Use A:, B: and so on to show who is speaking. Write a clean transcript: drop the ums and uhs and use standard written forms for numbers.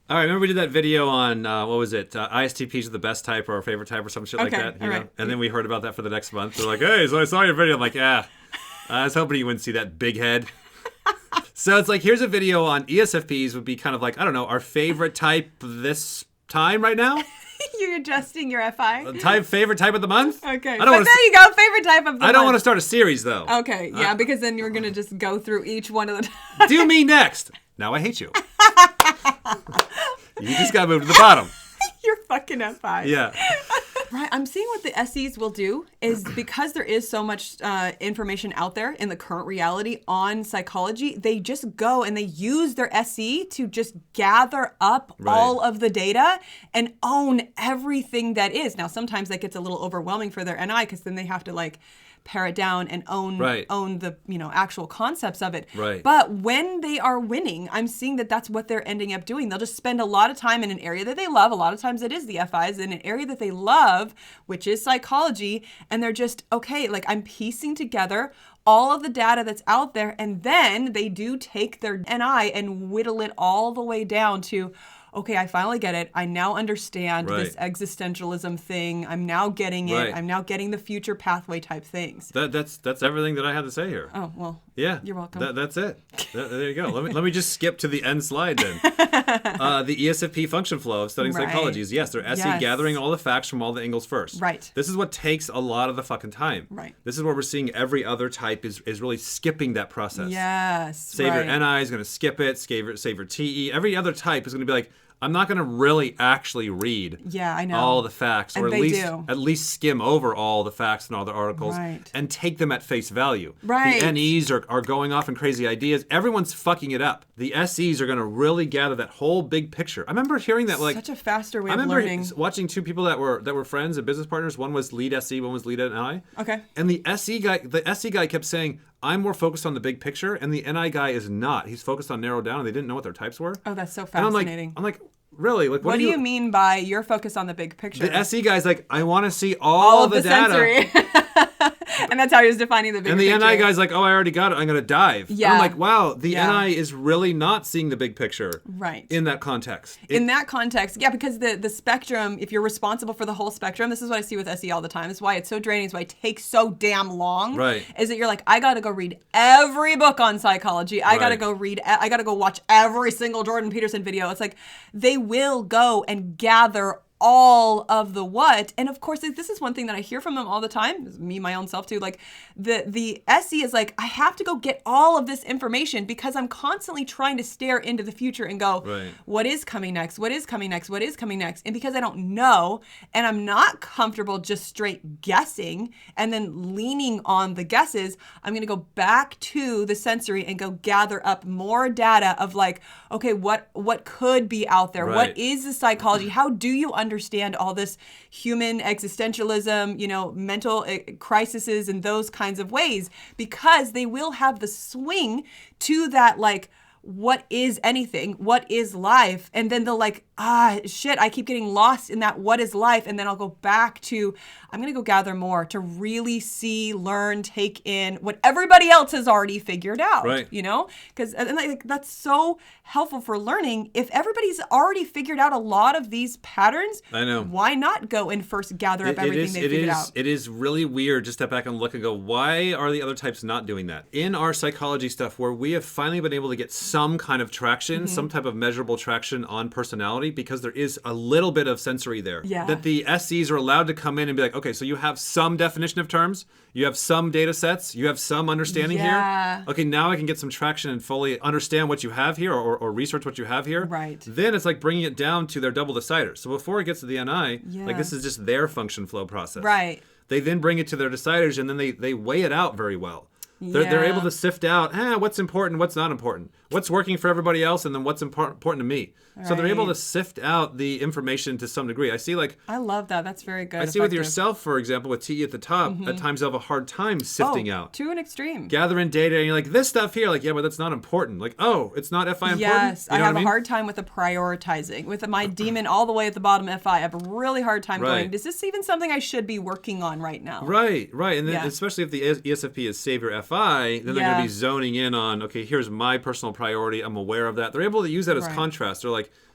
A: All right, remember we did that video on, what was it? ISTPs are the best type or our favorite type or some shit like
B: Okay,
A: that.
B: all right.
A: And then we heard about that for the next month. They're like, hey, so I saw your video. I'm like, I was hoping you wouldn't see that big head. So it's like, here's a video on ESFPs would be kind of like, I don't know, our favorite type this time right now?
B: You're adjusting your FI?
A: Favorite type of the month?
B: Okay,
A: I don't
B: but
A: wanna
B: there you go, favorite type of the
A: I don't
B: month.
A: want to start a series, though.
B: Okay, yeah, because then you're going to just go through each one of the...
A: Do me next. Now I hate you. You just got to move to the bottom.
B: You're fucking FI.
A: Yeah.
B: Right, I'm seeing what the SEs will do is because there is so much information out there in the current reality on psychology, they just go and they use their SE to just gather up all of the data and own everything that is. Now, sometimes that gets a little overwhelming for their NI because then they have to like pare it down and own the actual concepts of it.
A: Right.
B: But when they are winning, I'm seeing that that's what they're ending up doing. They'll just spend a lot of time in an area that they love. A lot of times it is the FIs in an area that they love, which is psychology. And they're just, okay, like I'm piecing together all of the data that's out there. And then they do take their NI and whittle it all the way down to, okay, I finally get it. I now understand this existentialism thing. I'm now getting it. I'm now getting the future pathway type things.
A: That's everything that I had to say here.
B: Oh, well,
A: yeah,
B: you're welcome.
A: That's it. There you go. Let me just skip to the end slide then. The ESFP function flow of studying psychology is, yes, they're SE gathering all the facts from all the angles first.
B: Right.
A: This is what takes a lot of the fucking time.
B: Right.
A: This is where we're seeing every other type is really skipping that process.
B: Yes,
A: Save your NI is going to skip it. Save your TE. Every other type is going to be like, I'm not going to really actually read all the facts, or at least skim over all the facts and all the articles and take them at face value.
B: Right.
A: The NEs are going off in crazy ideas. Everyone's fucking it up. The SEs are going to really gather that whole big picture. I remember hearing that like
B: such a faster way of learning. I remember
A: watching two people that were friends and business partners. One was lead SE, one was lead NI.
B: Okay.
A: And the SE guy kept saying, I'm more focused on the big picture, and the NI guy is not. He's focused on narrow down, and they didn't know what their types were.
B: Oh, that's so fascinating.
A: I'm like, really? Like,
B: what do you mean by you're focused on the big picture?
A: The SE guy's like, I want to see all the data.
B: Sensory. And that's how he was defining the big picture.
A: And the NI guy's like, oh, I already got it. I'm going to dive.
B: Yeah.
A: And I'm like, wow, the NI is really not seeing the big picture.
B: Right.
A: In that context.
B: In that context, yeah, because the spectrum, if you're responsible for the whole spectrum, this is what I see with SE all the time. This is why it's so draining. It's why it takes so damn long.
A: Right.
B: Is that you're like, I got to go read every book on psychology. I got to go watch every single Jordan Peterson video. It's like they will go and gather all of the what. And of course, this is one thing that I hear from them all the time, me, my own self too, like the SE is like, I have to go get all of this information because I'm constantly trying to stare into the future and go, what is coming next? What is coming next? What is coming next? And because I don't know, and I'm not comfortable just straight guessing and then leaning on the guesses, I'm going to go back to the sensory and go gather up more data of like, okay, what could be out there? What is the psychology? How do you understand all this human existentialism, mental crises and those kinds of ways? Because they will have the swing to that, like, what is anything? What is life? And then they'll like, shit, I keep getting lost in that what is life. And then I'll go back to, I'm going to go gather more to really see, learn, take in what everybody else has already figured out, Because that's so helpful for learning. If everybody's already figured out a lot of these patterns,
A: I know.
B: Why not go and first gather up everything they figured out?
A: It is really weird to step back and look and go, why are the other types not doing that? In our psychology stuff, where we have finally been able to get some kind of traction, some type of measurable traction on personality, because there is a little bit of sensory there.
B: Yeah.
A: That the SCs are allowed to come in and be like, okay, so you have some definition of terms, you have some data sets, you have some understanding here. Okay, now I can get some traction and fully understand what you have here or research what you have here.
B: Right.
A: Then it's like bringing it down to their double deciders. So before it gets to the NI, like this is just their function flow process.
B: Right.
A: They then bring it to their deciders, and then they weigh it out very well. They're able to sift out, what's important, what's not important, what's working for everybody else, and then what's important to me. Right. So they're able to sift out the information to some degree. I see, like...
B: I love that. That's very good.
A: I see with yourself, for example, with TE at the top, at times you'll have a hard time sifting out.
B: To an extreme.
A: Gathering data, and you're like, this stuff here, like, yeah, but that's not important. Like, oh, it's not FI important?
B: Yes, I have a hard time with the prioritizing. With my demon all the way at the bottom FI, I have a really hard time going, is this even something I should be working on right now?
A: Right. And then especially if the ESFP is save your FI, then they're going to be zoning in on, okay, here's my personal priority. I'm aware of that. They're able to use that as contrast. They're like,